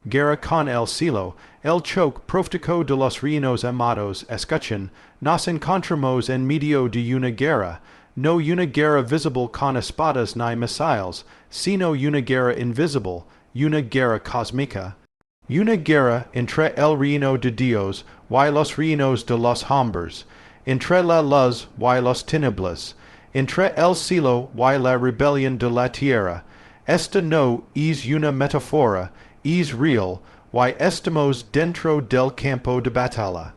Guerra con el Cielo, el Choque, profético de los Reinos amados, escuchen, nos encontramos en medio de una guerra, no una guerra visible con espadas ni misiles, sino una guerra invisible, una guerra cósmica. Una guerra entre el reino de Dios y los reinos de los hombres, entre la luz y los tinieblas, entre el cielo y la rebelión de la tierra. Esta no es una metáfora, es real, y estamos dentro del campo de batalla.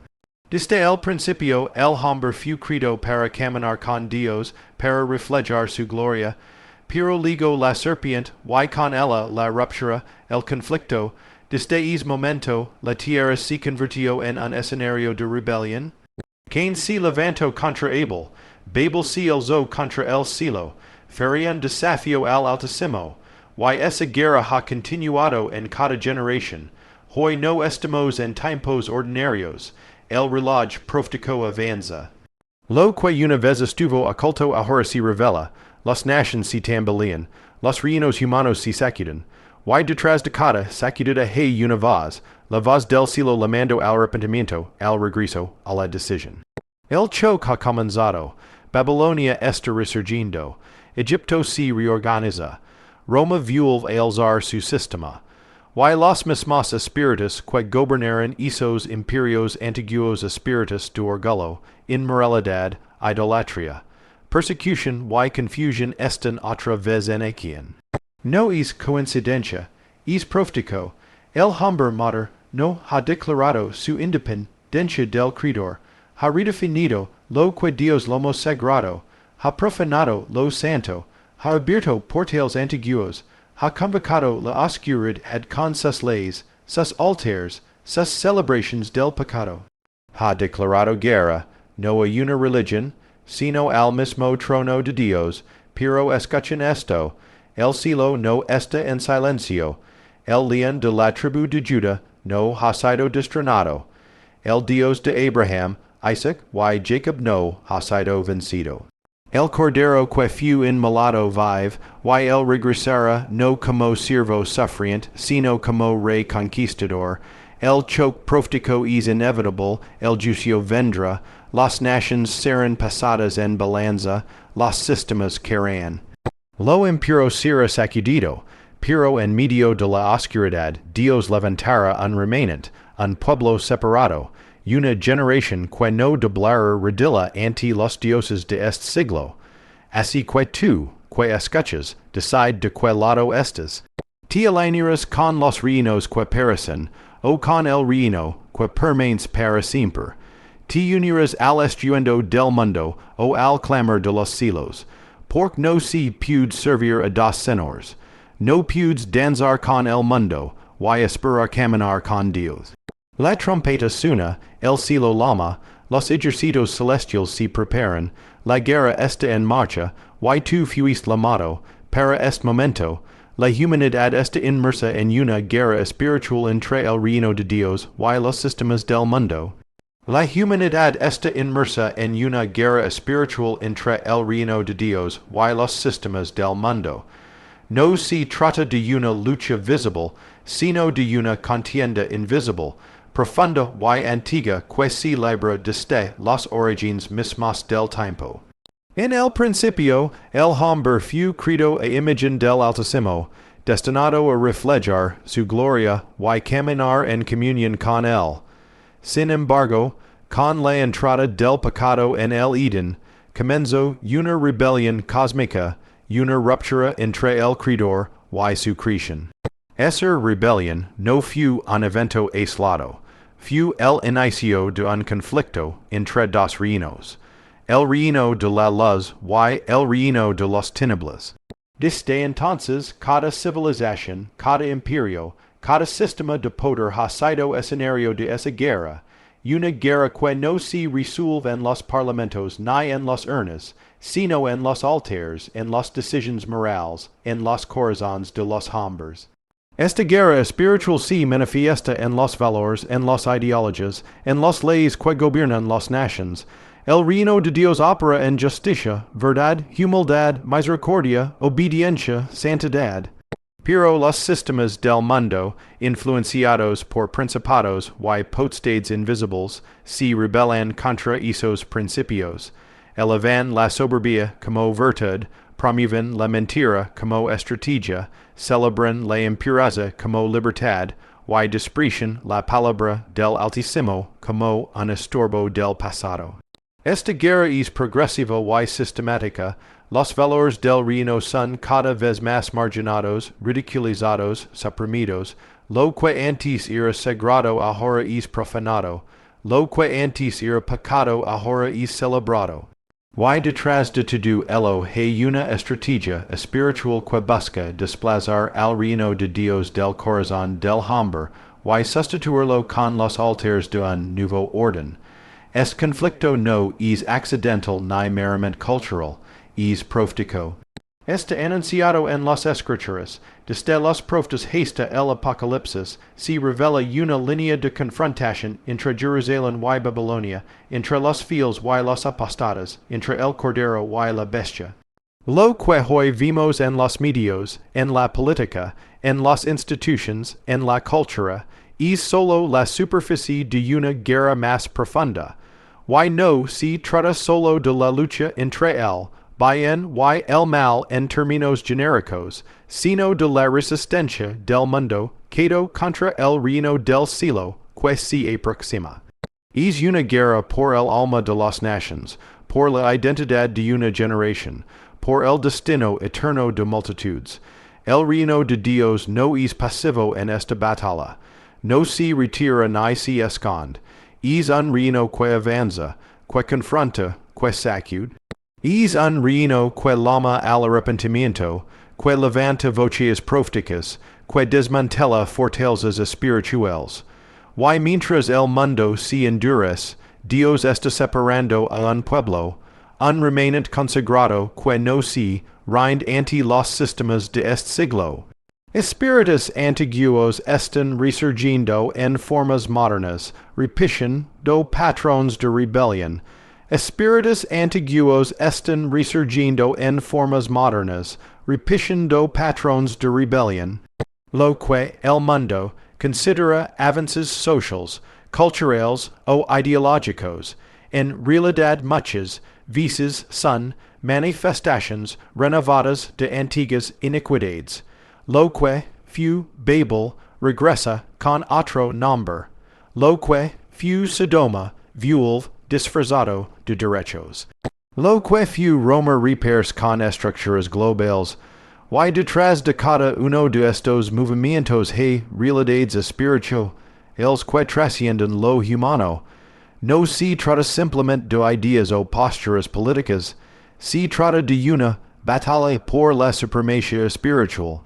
Desde el principio el hombre fue creado para caminar con Dios, para reflejar su gloria, pero luego la serpiente, y con ella la ruptura, el conflicto. Desde ese momento, la tierra se convirtió en un escenario de rebelión. Cain se levantó contra Abel, Babel se alzó contra el cielo, fue un desafío al Altísimo, y esa guerra ha continuado en cada generación. Hoy no estamos en tiempos ordinarios, el reloj profético avanza. Lo que una vez estuvo oculto ahora se revela, las naciones se tambalean, los reinos humanos se sacudan. Y detrás de cada sacudida hay una voz, la voz del cielo llamando al arrepentimiento, al regreso, a la decisión. El choque ha comenzado, Babilonia está resurgiendo, Egipto se reorganiza, Roma vuelve a alzar su sistema. Y los mismos espíritus que gobernaron esos imperios antiguos espíritus de orgullo, inmoralidad, idolatría, persecución y confusión están otra vez en aquien. No es coincidencia, es profético. El hombre moderno ha declarado su independencia del Creador, ha redefinido lo que Dios lo más sagrado, ha profanado lo santo, ha abierto portales antiguos, ha convocado la oscuridad con sus leyes, sus altares, sus celebraciones del pecado. Ha declarado guerra, no a una religión, sino al mismo trono de Dios, pero escuchen esto. El cielo no está en silencio, el león de la tribu de Judá no ha sido destronado, el Dios de Abraham, Isaac y Jacob no ha sido vencido. El cordero que fue inmolado vive, y él regresará no como siervo sufriente, sino como rey conquistador. El choque profético es inevitable, el juicio vendrá, las naciones serán pasadas en balanza, los sistemas caerán. Lo impuro será sacudido, pero en medio de la oscuridad Dios levantará un remanente, un pueblo separado, una generación que no doblará rodilla ante los dioses de este siglo. Así que tú, que escuchas, decide de qué lado estés. Te alinearás con los reinos que perecen, o con el reino que permanece para siempre. Te unirás al estruendo del mundo, o al clamor de los cielos. Porque no se puede servir a dos señores, no puedes danzar con el mundo, y esperar caminar con Dios. La trompeta suena, el cielo llama, los ejércitos celestiales se preparan, la guerra está en marcha, y tú fuiste llamado, para este momento, la humanidad está inmersa en una guerra espiritual entre el reino de Dios y los sistemas del mundo. La humanidad está inmersa en una guerra espiritual entre el reino de Dios y los sistemas del mundo. No se trata de una lucha visible, sino de una contienda invisible, profunda y antigua que se libra desde los orígenes mismos del tiempo. En el principio, el hombre fue creado a imagen del Altísimo, destinado a reflejar su gloria y caminar en comunión con él. Sin embargo, con la entrada del pecado en el Edén, comenzó una rebelión cósmica, una ruptura entre el Creador y su creación. Esa rebelión no fue un evento aislado, fue el inicio de un conflicto entre dos reinos, el reino de la luz y el reino de los tinieblas. Desde entonces, cada civilización, cada imperio, cada sistema de poder ha sido escenario de esa guerra, una guerra que no se resuelve en los parlamentos ni en las urnas, sino en los altares, en las decisiones morales, en los corazones de los hombres. Esta guerra espiritual se manifiesta en los valores, en las ideologías, en las leyes que gobiernan las naciones. El reino de Dios opera en justicia, verdad, humildad, misericordia, obediencia, santidad. Pero los sistemas del mundo, influenciados por principados y potestades invisibles, se rebelan contra esos principios. Elevan la soberbia como virtud, promueven la mentira como estrategia, celebran la impureza como libertad, y desprecian la palabra del Altísimo como un estorbo del pasado. Esta guerra es progresiva y sistemática. Los valores del reino son cada vez más marginados, ridiculizados, suprimidos. Lo que antes era sagrado ahora es profanado. Lo que antes era pecado ahora es celebrado. Y detrás de todo ello hay una estrategia espiritual que busca desplazar al reino de Dios del corazón del hombre y sustituirlo con los altares de un nuevo orden. Este conflicto no es accidental ni meramente cultural, es profético. Este anunciado en las Escrituras, desde los profetas hasta el Apocalipsis, se revela una línea de confrontación entre Jerusalén y Babilonia, entre los fieles y los apostatas, entre el Cordero y la bestia. Lo que hoy vimos en los medios, en la política, en las instituciones, en la cultura, es solo la superficie de una guerra más profunda. Y no se trata solo de la lucha entre el bien y el mal en términos genéricos, sino de la resistencia del mundo quedó contra el reino del cielo que se aproxima. Es una guerra por el alma de las naciones, por la identidad de una generación, por el destino eterno de multitudes. El reino de Dios no es pasivo en esta batalla, no se retira ni se esconde. Es un reino que avanza, que confronta, que sacude. Es un reino que llama al arrepentimiento, que levanta voces proféticas, que desmantela fortalezas espirituales. Y mientras el mundo se endurece, Dios está separando a un pueblo, un remanente consagrado que no se rinde ante los sistemas de este siglo. Espíritus antiguos están resurgiendo en formas modernas, repitiendo patrones de rebelión. Espíritus antiguos están resurgiendo en formas modernas, repitiendo patrones de rebelión. Lo que el mundo considera avances sociales, culturales o ideológicos, en realidad muchas veces son manifestaciones renovadas de antiguas iniquidades. Lo que fue Babel regresa con otro nombre. Lo que fue Sodoma vuelve disfrazado de derechos. Lo que fue Roma repairs con estructuras globales. Y detrás de cada uno de estos movimientos hay realidades espirituales que trascienden lo humano. No se trata simplemente de ideas o posturas políticas. Se trata de una batalla por la supremacía espiritual.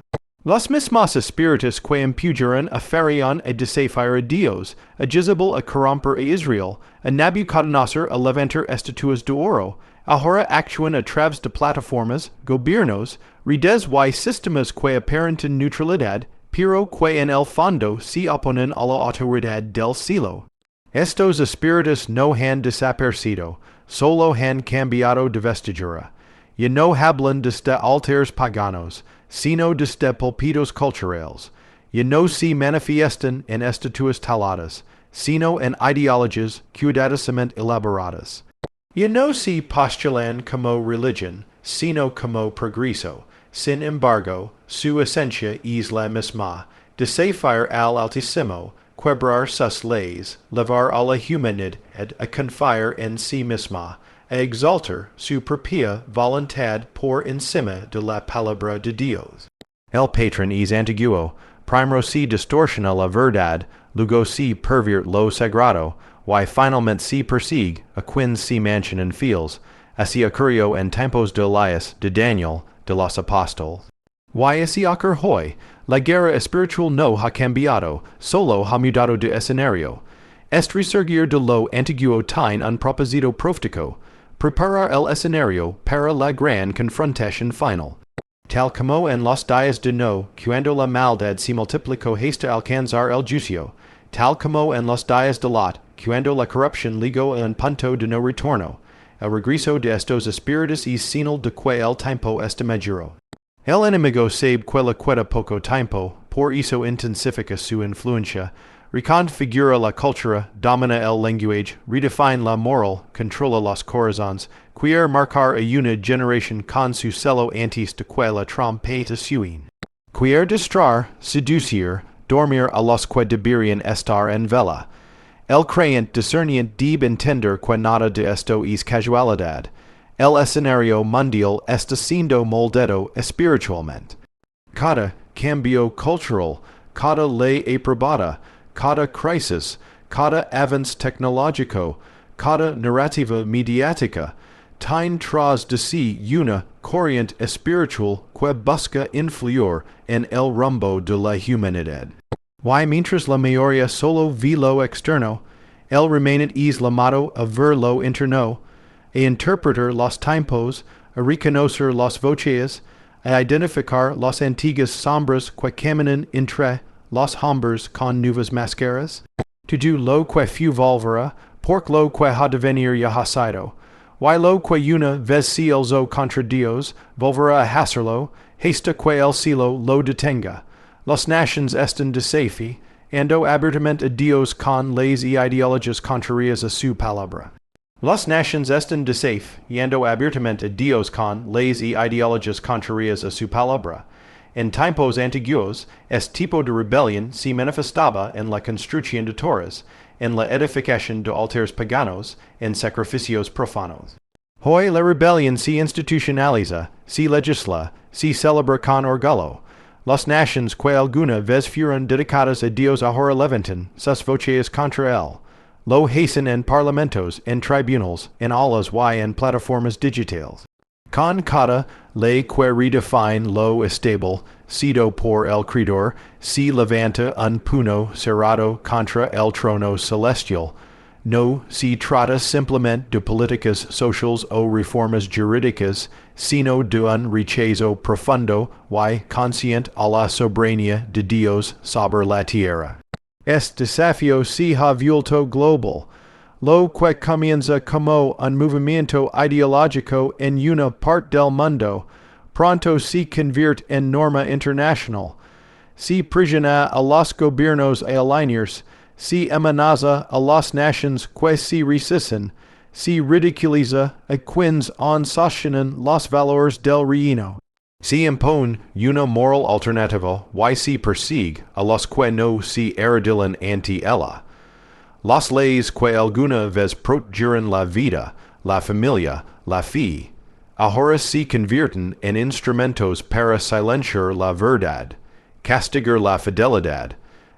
Los mismos espíritus que impugnaron a Faraón a desafiar a Dios, a Jezebel a corromper a Israel, a Nabucodonosor a levantar estatuas de oro, ahora actúan a través de plataformas, gobiernos, redes y sistemas que aparentan neutralidad, pero que en el fondo se oponen a la autoridad del cielo. Estos espíritus no han desaparecido, solo han cambiado de vestidura. Y no hablan desde altares paganos, sino desde púlpitos culturales. Y no se manifiestan en estatuas taladas, sino en ideologías cuidadosamente elaboradas. Y no se postulan como religión, sino como progreso. Sin embargo, su esencia es la misma, desafiar al Altísimo, quebrar sus leyes, levar a la humanidad a confiar en sí misma, a exaltar su propia voluntad por encima de la palabra de Dios. El patrón es antiguo, primero se distorsiona la verdad, luego se pervierte lo sagrado, y finalmente se persigue a quienes se manchan en fieles. Así ocurrió en tiempos de Elías, de Daniel, de los apóstoles. Y así ocurre hoy. La guerra espiritual no ha cambiado, solo ha mudado de escenario. Este resurgir de lo antiguo tiene un propósito profético, preparar el escenario para la gran confrontación final. Tal como en los días de no, cuando la maldad se multiplicó hasta alcanzar el juicio, tal como en los días de Lot, cuando la corrupción llegó a un punto de no retorno, el regreso de estos espíritus es señal de que el tiempo está maduro. El enemigo sabe quella queda poco tiempo, por eso intensifica su influencia, reconfigura la cultura, domina el lenguaje, redefine la moral, controla los corazones, quiere marcar a una generación con su celo antes de que la trompeta suene. Quiere distraer, seducir, dormir a los que deberían estar en vela. El creyente discernient debe entender que nada de esto es casualidad. El escenario mundial está siendo moldado espiritualmente. Cada cambio cultural, cada ley aprobada, cada crisis, cada avance tecnológico, cada narrativa mediática, tiene tras de sí una corriente espiritual que busca influir en el rumbo de la humanidad. Mientras la mayoría solo ve lo externo, el remanente es llamado a ver lo interno, a interpretar los tiempos, a reconocer las voces, a identificar las antiguas sombras que caminan entre los hombres con nuevas máscaras, to do lo que fu volverá, por lo que ha de venir ya ha sido, lo que una vez si el zo contra Dios, volverá a hacerlo, hasta que el cielo lo detenga. Las nations están desafi, ando abiertamente a Dios con leyes y ideologías contrarias a su palabra. Las nations están desafi, ando abiertamente a Dios con leyes y ideologías contrarias a su palabra. En tiempos antiguos, este tipo de rebelión se manifestaba en la construcción de torres, en la edificación de altares paganos, en sacrificios profanos. Hoy la rebelión se institucionaliza, se legisla, se celebra con orgullo. Las nations que alguna vez fueron dedicadas a Dios ahora levantan sus voces contra él. Lo hacen en parlamentos, en tribunals, en aulas y en plataformas digitales. Con cada ley que redefine lo estable, sido por el creador, se levanta un puño cerrado contra el trono celestial. No se trata simplemente de políticas sociales o reformas jurídicas, sino de un rechazo profundo y consciente a la soberanía de Dios sobre la tierra. Este desafío se ha vuelto global. Lo que comienza como un movimiento ideológico en una parte del mundo, pronto se convierte en norma internacional. Se prisiona a los gobiernos alineados, se amenaza a las naciones que se resisten, se ridiculiza a quienes aún sostienen los valores del reino. Se impone una moral alternativa y se persigue a los que no se arrodilan ante ella. Las leyes que alguna vez protegieron la vida, la familia, la fe, ahora se convierten en instrumentos para silenciar la verdad, castigar la fidelidad,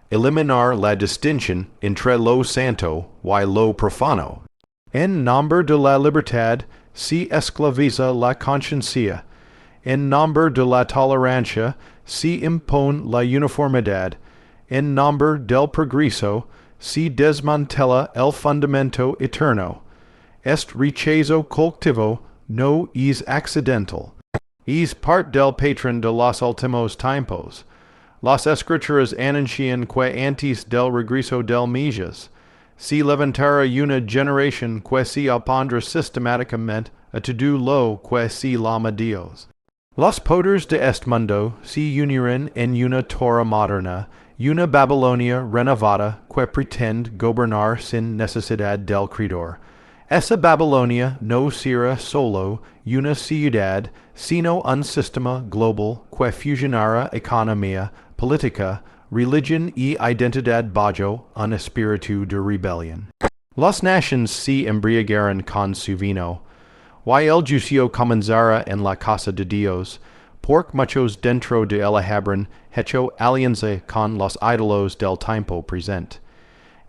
eliminar la distinción entre lo santo y lo profano. En nombre de la libertad se esclaviza la conciencia. En nombre de la tolerancia se impone la uniformidad. En nombre del progreso se desmantela el fundamento eterno. Este rechazo colectivo no es accidental. Es parte del patrón de los últimos tiempos. Las escrituras anuncian que antes del regreso del Mesías se levantará una generación que se opondrá sistemáticamente a todo lo que se llama Dios. Los poderes de este mundo se unirán en una Torah moderna, una Babilonia renovada que pretende gobernar sin necesidad del Creador. Esa Babilonia no será solo una ciudad, sino un sistema global que fusionará economía, política, religión y identidad bajo un espíritu de rebelión. Las naciones se embriagarán con su vino, y el juicio comenzará en la casa de Dios, porque muchos dentro de ella habrán hecho alianza con los ídolos del tiempo presente.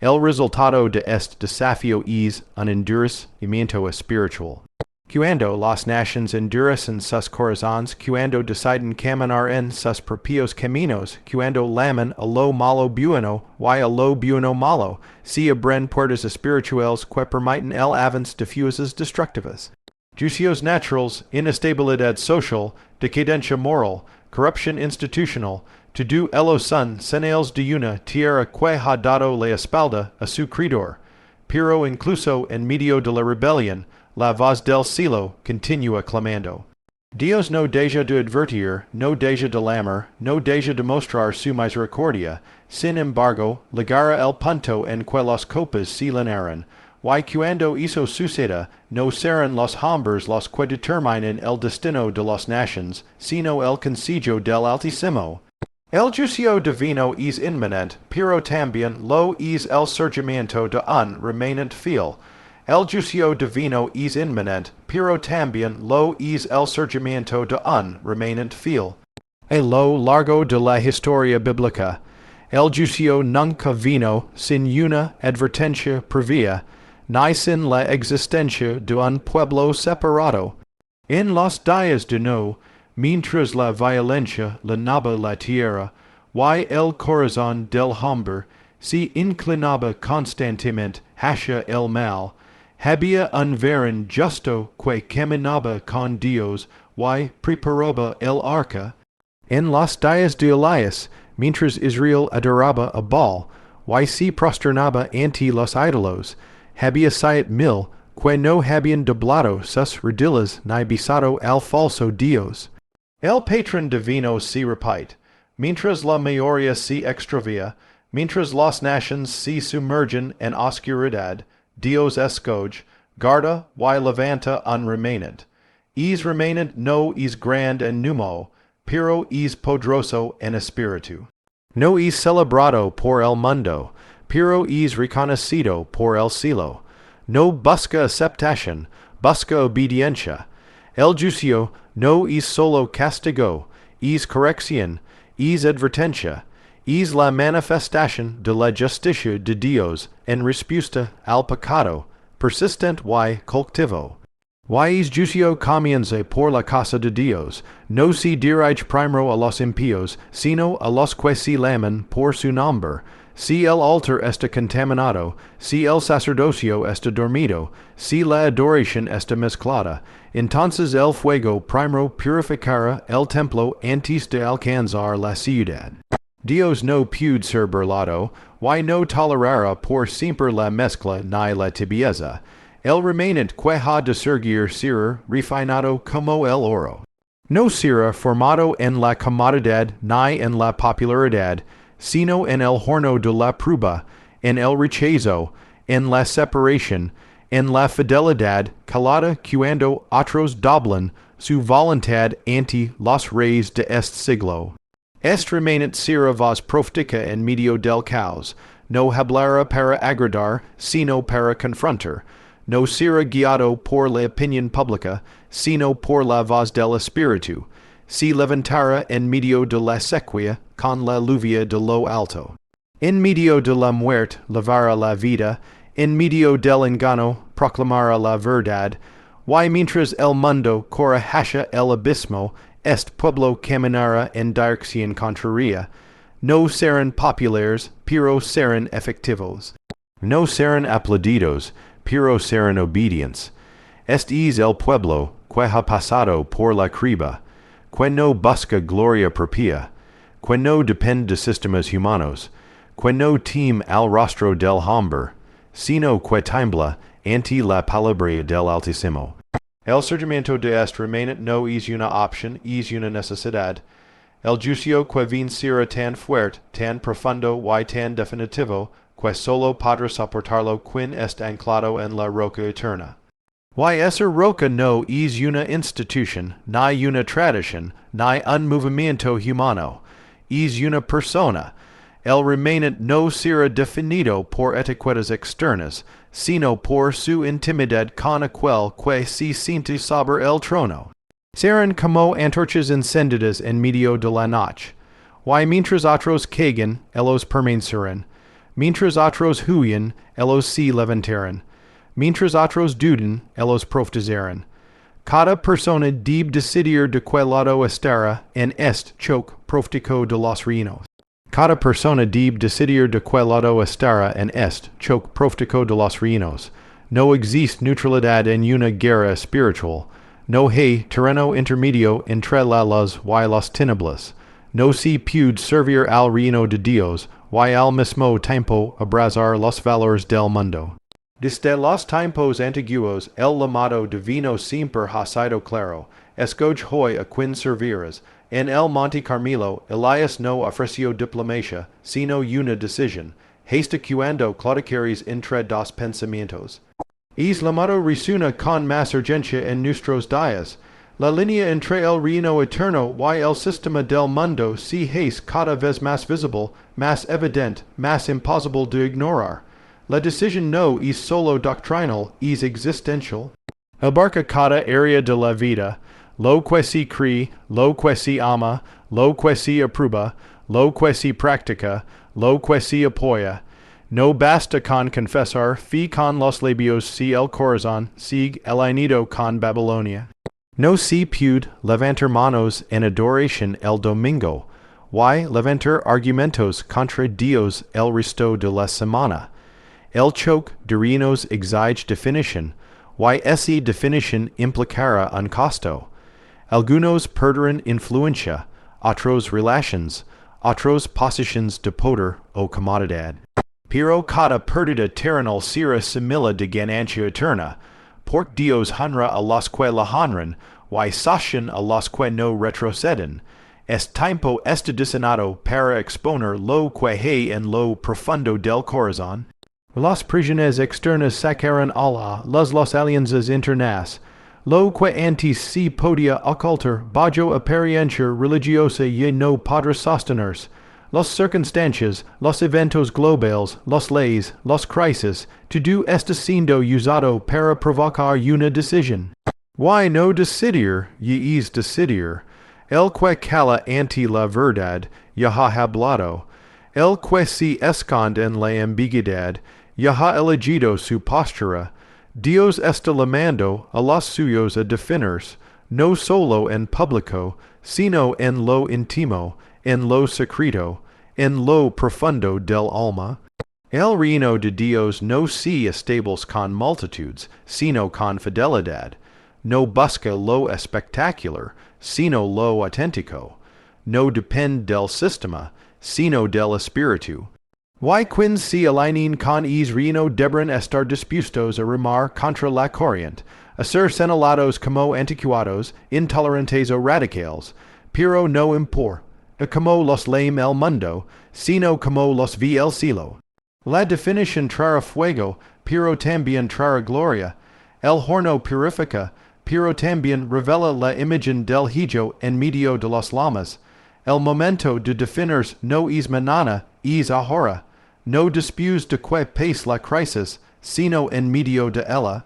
El resultado de este desafío es un endurecimiento espiritual. Cuando las naciones endurecen sus corazones, cuando deciden caminar en sus propios caminos, cuando laman a lo malo bueno y a lo bueno malo, se abren puertas espirituales que permiten el avance de fuerzas destructivas. Juicios naturales, inestabilidad social, decadencia moral, corrupción institucional, todo ello son señales de una tierra que ha dado la espalda a su creador. Pero incluso en medio de la rebelión, la voz del cielo continúa clamando. Dios no deja de advertir, no deja de lamar, no deja de mostrar su misericordia, sin embargo, legara el punto en que las copas se llenaron. Y cuando eso suceda, no serán los hombres los que determinen el destino de las nations, sino el consejo del Altísimo. El juicio divino es inminente, pero también lo es el surgimiento de un remanente fiel. El juicio divino es inminente, pero también lo es el surgimiento de un remanente fiel. A lo largo de la historia bíblica, el juicio nunca vino sin una advertencia previa, ni sin la existencia de un pueblo separado. En los días de Noé, mientras la violencia llenaba la tierra, y el corazón del hombre se inclinaba constantemente hacia el mal, había un varón justo que caminaba con Dios y preparaba el arca. En los días de Elías, mientras Israel adoraba a Baal, y se prosternaba ante los ídolos, había 7,000 que no habían doblado sus rodillas ni besado al falso Dios. El patrón divino se repite, mientras la mayoría se extravía, mientras las nations se sumergen en oscuridad, Dios escoge, guarda y levanta un remanente. Es remanente no es grande en número, pero es poderoso en espíritu. No es celebrado por el mundo, pero es reconocido por el cielo. No busca aceptación, busca obediencia. El juicio no es solo castigo, es corrección, es advertencia, es la manifestación de la justicia de Dios en respuesta al pecado, persistente y colectivo. Y es juicio comienza por la casa de Dios, no se dirige primero a los impíos, sino a los que se llaman por su nombre. Si el altar está contaminado, si el sacerdocio está dormido, si la adoración está mezclada, entonces el fuego primero purificará el templo antes de alcanzar la ciudad. Dios no puede ser burlado, y no tolerará por siempre la mezcla ni la tibieza. El remanente que ha de surgir será refinado como el oro. No será formado en la comodidad ni en la popularidad, sino en el horno de la prueba, en el rechazo, en la separación, en la fidelidad calada cuando otros doblan su voluntad ante los reyes de este siglo. Este remanente será voz profética en medio del caos, no hablará para agradar, sino para confrontar. No será guiado por la opinión pública, sino por la voz del Espíritu. Se levantará en medio de la sequía con la lluvia de lo alto. En medio de la muerte levará la vida, en medio del engaño proclamará la verdad, y mientras el mundo corre hacia el abismo, este pueblo caminará en dirección contraria. No serán populares, pero serán efectivos. No serán aplaudidos, pero serán obedientes. Este es el pueblo que ha pasado por la criba, que no busca gloria propia, que no depende de sistemas humanos, que no teme al rostro del hombre, sino que tiembla ante la palabra del Altísimo. El surgimiento de este remanente no es una opción, es una necesidad. El juicio que viene será tan fuerte, tan profundo y tan definitivo, que solo podrá soportarlo quien está anclado en la roca eterna. Y esa roca no es una institución, ni una tradición, ni un movimiento humano. Es una persona. El remanente no será definido por etiquetas externas, sino por su intimidad con aquel que se siente sobre el trono. Serán como antorchas encendidas en medio de la noche. Y mientras otros caigan, ellos permanecerán. Mientras otros huyen, ellos se levantarán. Mientras otros duden, ellos profetizarán. Cada persona debe decidir de qué lado estará en este choque profético de los reinos. Cada persona debe decidir de qué lado estará en este choque profético de los reinos. No existe neutralidad en una guerra espiritual. No hay terreno intermedio entre la luz y las tinieblas. No se puede servir al reino de Dios y al mismo tiempo abrazar los valores del mundo. Desde los tiempos antiguos el llamado divino siempre ha sido claro. escoge hoy a quin serviras, en el Monte Carmelo, Elias no ofreció diplomacia, sino una decisión, hasta claudicaris entre dos pensamientos. Es llamado risuna con más urgencia en nuestros días. La línea entre el reino eterno y el sistema del mundo se hace cada vez más visible, más evidente, más imposible de ignorar. La decisión no es solo doctrinal, es existential. Abarca cada área de la vida, lo que se cree, lo que se ama, lo que se aprueba, lo que se practica, lo que se apoya. No basta con confesar fe con los labios si el corazón sigue alineado con Babilonia. No se puede levantar manos en adoración el domingo, y levantar argumentos contra Dios el resto de la semana. El choque de Reinos exige definición, y esa definición implicará un costo. Algunos perderán influencia, otros relations, otros posiciones de poder o comodidad. Pero cada pérdida terrenal será simila de ganancia eterna, porque Dios honra a los que la honran, y sacian a los que no retroceden. Es tiempo este diseñado para exponer lo que hay en lo profundo del corazón. Las prisiones externas sacaron Allah, los alianzas internas. Lo que antes se podía ocultar bajo apariencia religiosa y no podrá sostenerse. Las circunstancias, los eventos globales, las leyes, las crisis, todo está siendo usado para provocar una decisión. Why no decidir, y es decidir. El que cala ante la verdad, ya ha hablado. El que se esconde en la ambigüedad, ya ha elegido su postura. Dios está llamando a los suyos a definirse, no solo en público, sino en lo íntimo, en lo secreto, en lo profundo del alma. El reino de Dios no se establece con multitudes, sino con fidelidad. No busca lo espectacular, sino lo auténtico. No depende del sistema, sino del espíritu. Y quien se alineen con es reino deberán estar dispuestos a remar contra la corriente, a ser señalados como anticuados, intolerantes o radicales, pero no importa como los lame el mundo, sino como los vi el cielo. La definición traerá fuego, pero también traerá gloria. El horno purifica, pero también revela la imagen del hijo en medio de las llamas. El momento de definirse no es mañana, es ahora. No después de que pase la crisis, sino en medio de ella.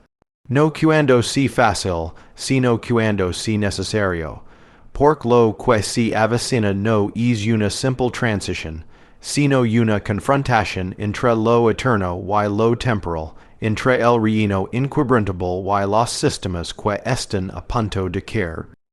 No cuando se fácil, sino cuando se necesario. Porque lo que se avecina no es una simple transición, sino una confrontación entre lo eterno y lo temporal, entre el reino inquebrantable y los sistemas que están a punto de caer.